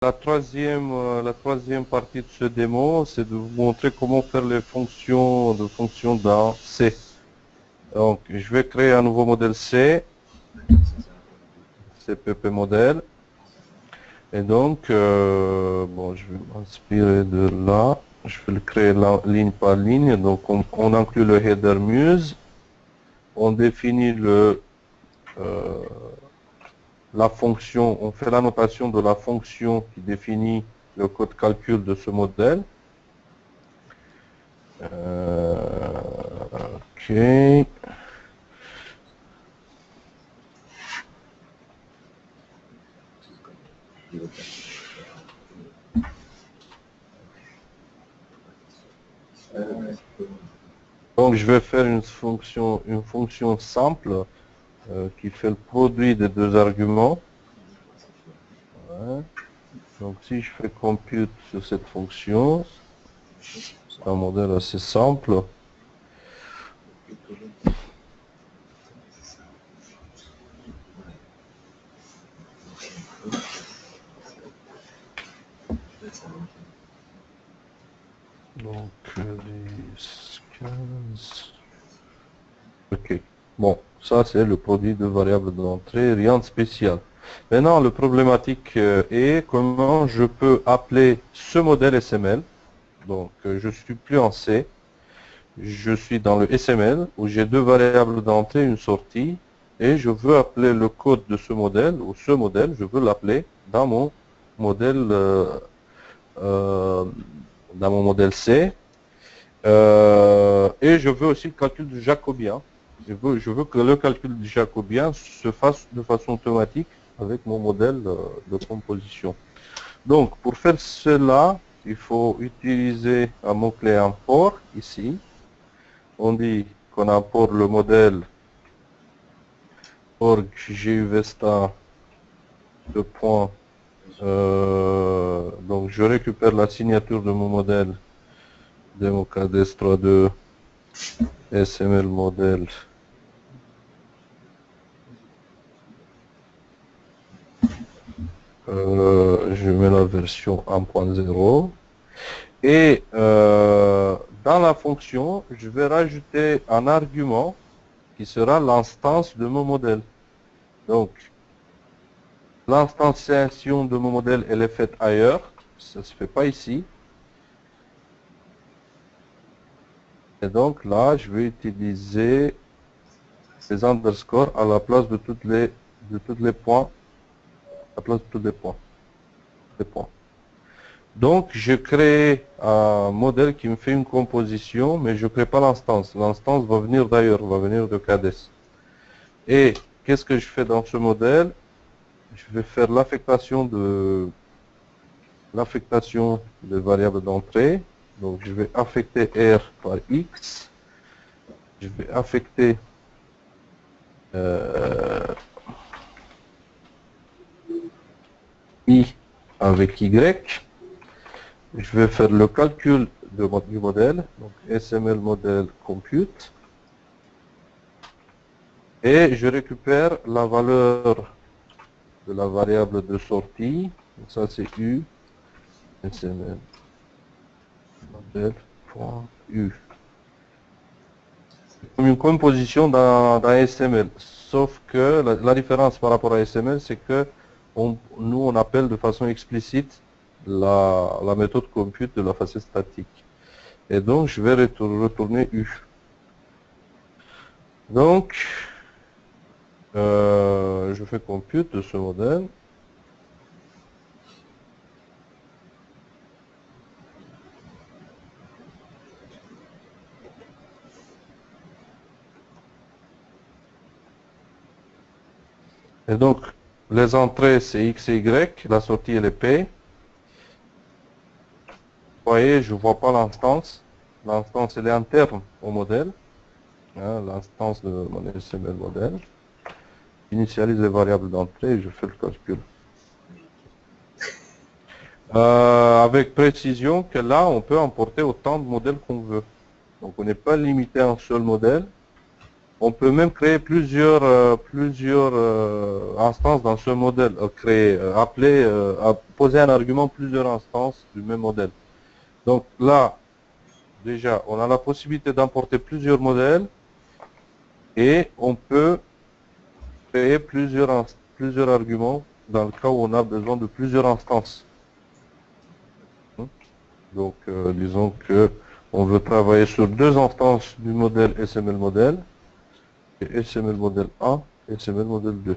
la troisième partie de ce démo, c'est de vous montrer comment faire les fonctions dans C. Donc, je vais créer un nouveau modèle C, CPP modèle. Et donc, bon, je vais m'inspirer de là. Je vais le créer ligne par ligne. Donc, on inclut le header muse. On définit la fonction, on fait la notation de la fonction qui définit le code calcul de ce modèle. OK. Donc je vais faire une fonction simple qui fait le produit des deux arguments. Ouais. Donc si je fais compute sur cette fonction, c'est un modèle assez simple. Donc les 15. Ok. Bon, ça c'est le produit de variables d'entrée, rien de spécial. Maintenant, le problématique est comment je peux appeler ce modèle SML. Donc, je suis plus en C. Je suis dans le SML où j'ai deux variables d'entrée, une sortie, et je veux appeler le code de ce modèle, ou ce modèle, je veux l'appeler dans mon modèle C. Et je veux aussi le calcul du jacobien. Je veux que le calcul du jacobien se fasse de façon automatique avec mon modèle de composition. Donc, pour faire cela, il faut utiliser un mot-clé import ici. On dit qu'on importe le modèle org guvesta de point. Donc, je récupère la signature de mon modèle DemoCADES 3.2 SML modèle. Je mets la version 1.0 et dans la fonction, je vais rajouter un argument qui sera l'instance de mon modèle. Donc, l'instanciation de mon modèle, elle est faite ailleurs, ça ne se fait pas ici. Et donc là, je vais utiliser les underscores à la place de tous les points, à la place de tous les points. Donc, je crée un modèle qui me fait une composition, mais je ne crée pas l'instance. L'instance va venir d'ailleurs, va venir de CADES. Et qu'est-ce que je fais dans ce modèle? Je vais faire l'affectation des variables d'entrée. Donc, je vais affecter R par X. Je vais affecter I avec Y. Je vais faire le calcul du modèle, donc SML modèle compute. Et je récupère la valeur de la variable de sortie. Donc ça c'est U. SML modèle.U. Comme une composition dans SML. Sauf que la différence par rapport à SML, c'est que nous on appelle de façon explicite la méthode compute de la facette statique. Et donc je vais retourner U. Donc je fais compute de ce modèle. Et donc les entrées c'est X et Y, la sortie elle est P. Vous voyez, je ne vois pas l'instance. L'instance elle est interne au modèle. Hein, l'instance de mon SML modèle. J'initialise les variables d'entrée et je fais le calcul. Avec précision que là, on peut importer autant de modèles qu'on veut. Donc, on n'est pas limité à un seul modèle. On peut même créer plusieurs instances dans ce modèle, poser un argument plusieurs instances du même modèle. Donc là, déjà, on a la possibilité d'importer plusieurs modèles et on peut créer plusieurs arguments dans le cas où on a besoin de plusieurs instances. Donc, disons que on veut travailler sur 2 instances du modèle SML modèle, et SML modèle 1 et SML modèle 2.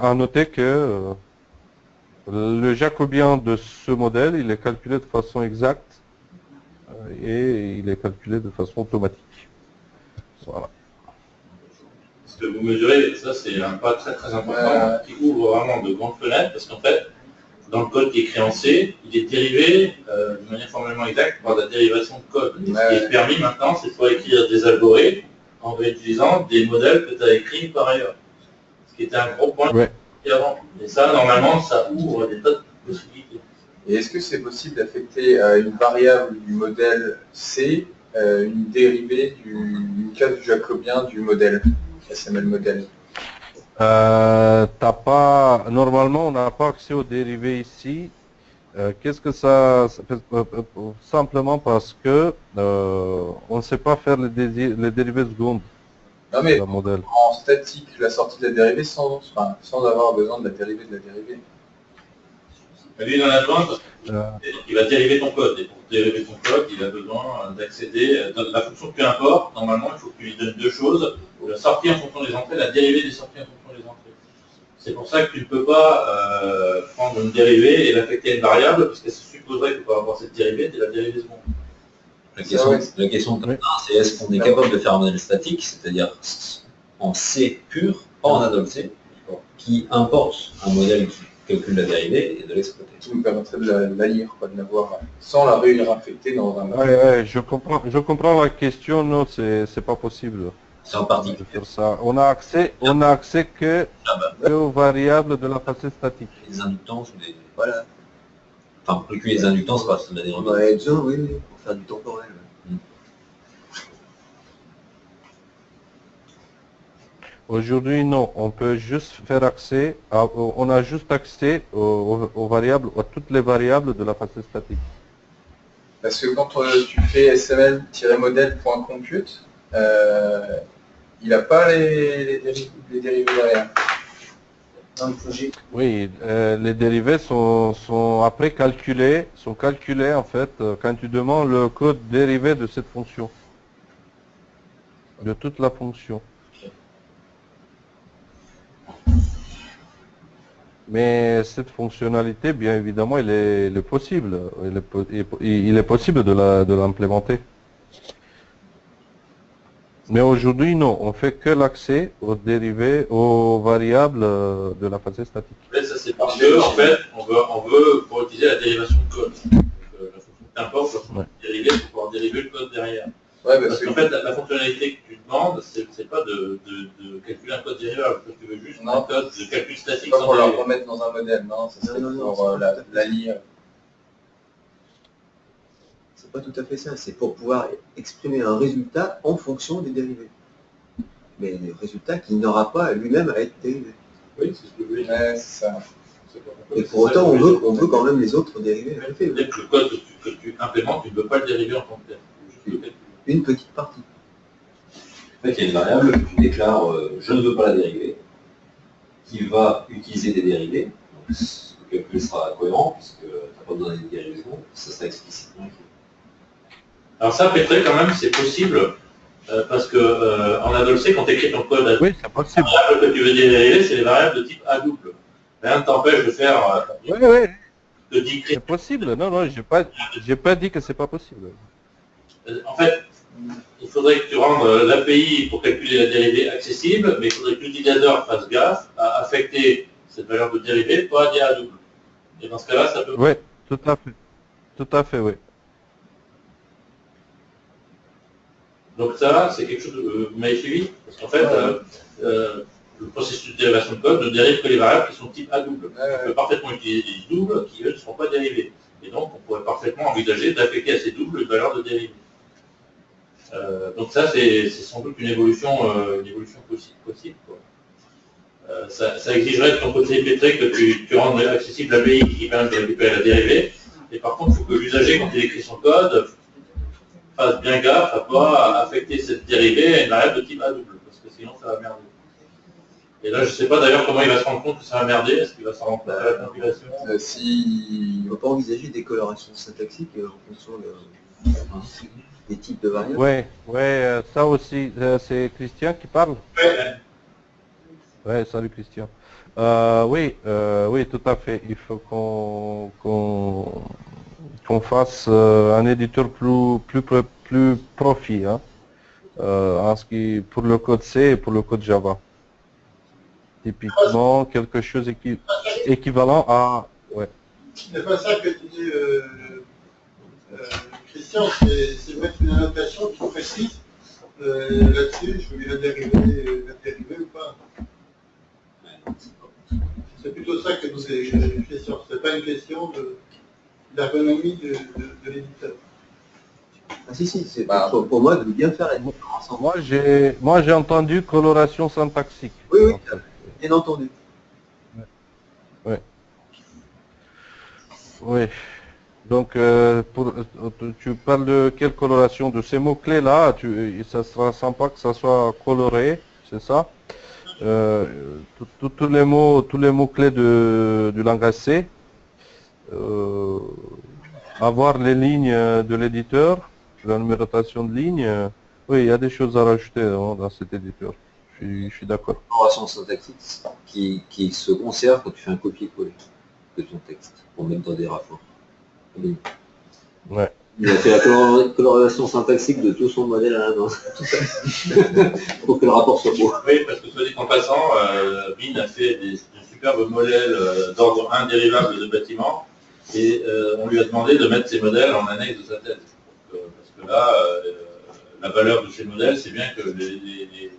À noter que le jacobien de ce modèle, il est calculé de façon exacte et il est calculé de façon automatique. Voilà. Ce que vous mesurez, ça c'est un pas très très important qui ouvre vraiment de grandes fenêtres parce qu'en fait, dans le code qui est créé en C, il est dérivé de manière formellement exacte par la dérivation de code. Et ce qui est permis maintenant, c'est de pouvoir écrire des algorithmes en réutilisant des modèles que tu as écrits par ailleurs. Ce qui était un gros point avant. Et ça, normalement, ça ouvre des tas de possibilités. Et est-ce que c'est possible d'affecter à une variable du modèle C une dérivée une case du jacobien du modèle SML modèle? Normalement, on n'a pas accès aux dérivés ici. Qu'est-ce que ça simplement parce que on ne sait pas faire les dérivés secondes. Non mais en statique, la sortie de la dérivée sans avoir besoin de la dérivée de la dérivée. Lui, il en a besoin parce qu'il va dériver ton code. Et pour dériver ton code, il a besoin d'accéder à la fonction que tu importes. Normalement, il faut que tu lui donnes 2 choses. La sortie en fonction des entrées, la dérivée des sorties en fonction des entrées. C'est pour ça que tu ne peux pas prendre une dérivée et l'affecter à une variable, parce que ça supposerait que pour avoir cette dérivée, tu la dérivée seconde. La question de c'est est-ce qu'on est capable de faire un modèle statique, c'est-à-dire en C pur, pas en Adol C, qui importe un modèle qui calcule la dérivée et de l'exploiter. Qui nous permettrait de la lire, de l'avoir sans la réaffecter dans un modèle. Ouais, je comprends la question, non, c'est pas possible. C'est en partie. De faire ça. On a accès que aux variables de la facette statique. Les inductances ou des. Voilà. Enfin, calculer les inductances, c'est la dérivée. Ouais, disons, oui, pour faire du temporel. Aujourd'hui, non. On peut juste faire accès on a juste accès aux variables, à toutes les variables de la facette statique. Parce que quand tu fais sml-modèle.compute, il n'a pas les dérivés derrière. Dans le projet. Oui, les dérivés sont après calculés, en fait quand tu demandes le code dérivé de cette fonction, de toute la fonction. Mais cette fonctionnalité, bien évidemment, il est possible de l'implémenter. Mais aujourd'hui, non, on fait que l'accès aux dérivés, aux variables de la facette statique. Mais ça, c'est parce que, en fait, on veut pouvoir utiliser la dérivation de code. Donc, la fonction que tu importes, la dériver pour pouvoir dériver le code derrière. Ouais, parce qu'en fait, la fonctionnalité que tu demandes, c'est pas de calculer un code dérivable. Tu veux juste un code de calcul statique. Pas pour la remettre dans un modèle, non, ça serait pour la lire. C'est pas tout à fait ça, c'est pour pouvoir exprimer un résultat en fonction des dérivés. Mais le résultat qui n'aura pas lui-même à être dérivé. Oui, c'est ce que je voulais dire. Ouais, c'est ça. Et pour autant, on veut quand même les autres dérivés. Peut-être que le code que tu implémentes, tu ne peux pas le dériver en tant que tel. Une petite partie. En fait, il y a une variable que tu déclares je ne veux pas la dériver, qui va utiliser des dérivés. Donc, le calcul sera cohérent, puisque tu n'as pas besoin des dérivés secondes, ça sera explicitement écrit. Alors ça, Petré, quand même, c'est possible, parce que en Adol C, quand tu écris ton code, oui, c'est possible. Les variables que tu veux dériver, c'est les variables de type A double. Rien ne t'empêche de faire... C'est possible, non, j'ai pas dit que c'est pas possible. En fait, il faudrait que tu rendes l'API pour calculer la dérivée accessible, mais il faudrait que l'utilisateur fasse gaffe à affecter cette valeur de dérivée, pas à dire A double. Et dans ce cas-là, ça peut... Oui, tout à fait. Tout à fait, oui. Donc ça, c'est quelque chose que vous m'avez suivi, parce qu'en fait, le processus de dérivation de code ne dérive que les variables qui sont type A double. Tu peux parfaitement utiliser des doubles qui, eux, ne seront pas dérivés. Et donc, on pourrait parfaitement envisager d'affecter à ces doubles une valeur de dérivée. Donc ça, c'est sans doute une évolution possible, quoi. Ça exigerait de ton côté, Pétré, que tu rendes accessible l'API qui permet de récupérer la dérivée. Et par contre, il faut que l'usager, quand il écrit son code, fasse bien gaffe à ne pas affecter cette dérivée à une variable de type A double, parce que sinon ça va merder. Et là, je ne sais pas d'ailleurs comment il va se rendre compte que ça va merder. Est-ce qu'il va s'en rendre compte à la compilation? Il ne va pas envisager des colorations syntaxiques en fonction des types de variables. Ouais, ça aussi, c'est Christian qui parle. Ouais, salut Christian. Oui, tout à fait. Il faut qu'on fasse un éditeur plus profit, hein, pour le code C et pour le code Java. Typiquement, quelque chose équivalent à... Ouais. C'est pas ça que tu dis, Christian, c'est mettre une annotation qui précise là-dessus, je veux la dériver ou pas. C'est plutôt ça que nous est une question. C'est pas une question d'ergonomie de l'éditeur. Ah si, c'est pour moi de bien faire la différence. Moi j'ai entendu coloration syntaxique. Oui, bien entendu. Oui. Donc, tu parles de quelle coloration? De ces mots-clés là, ça sera sympa que ça soit coloré, c'est ça? Tous les mots-clés du langage C, avoir les lignes de l'éditeur, la numérotation de lignes, oui, il y a des choses à rajouter, hein, dans cet éditeur. Je suis d'accord. Coloration syntaxique qui se conserve quand tu fais un copier-coller de ton texte pour mettre dans des rapports. Ouais. Il a fait la coloration syntaxique de tout son modèle à la main. Pour que le rapport soit beau. Oui, parce que soit dit en passant, Bin a fait des superbes modèles d'ordre 1 dérivables de bâtiments et on lui a demandé de mettre ces modèles en annexe de sa thèse. Parce que là, la valeur de ces modèles, c'est bien que les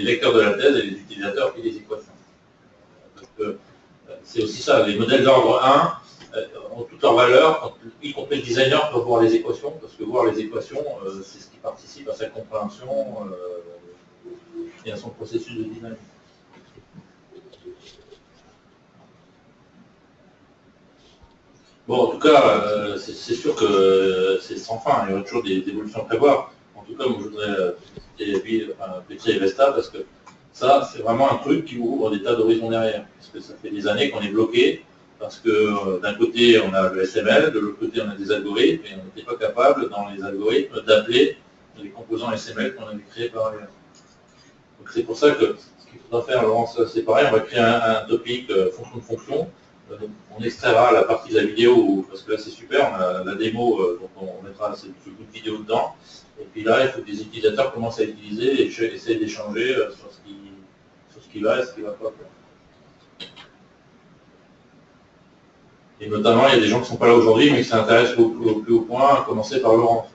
lecteurs de la thèse et les utilisateurs aient les équations. C'est aussi ça, les modèles d'ordre 1 ont toutes leurs valeurs, y compris le designer peut voir les équations, parce que voir les équations, c'est ce qui participe à sa compréhension et à son processus de design. Bon, en tout cas, c'est sûr que c'est sans fin, il y aura toujours des évolutions à prévoir. En tout cas, moi, je voudrais citer Pétri et Vesta, parce que ça, c'est vraiment un truc qui ouvre des tas d'horizons derrière, parce que ça fait des années qu'on est bloqué, parce que d'un côté, on a le SML, de l'autre côté, on a des algorithmes, et on n'était pas capable, dans les algorithmes, d'appeler les composants SML qu'on avait créés par ailleurs. Donc c'est pour ça que ce qu'il faudra faire, Laurence, c'est pareil, on va créer un topic fonction de fonction. On extraira la partie de la vidéo, parce que là c'est super, on a la démo, donc on mettra ce bout de vidéo dedans. Et puis là, il faut que les utilisateurs commencent à utiliser et essayer d'échanger sur ce qui va et ce qui ne va pas. Et notamment, il y a des gens qui ne sont pas là aujourd'hui, mais qui s'intéressent au plus haut point, à commencer par Laurent.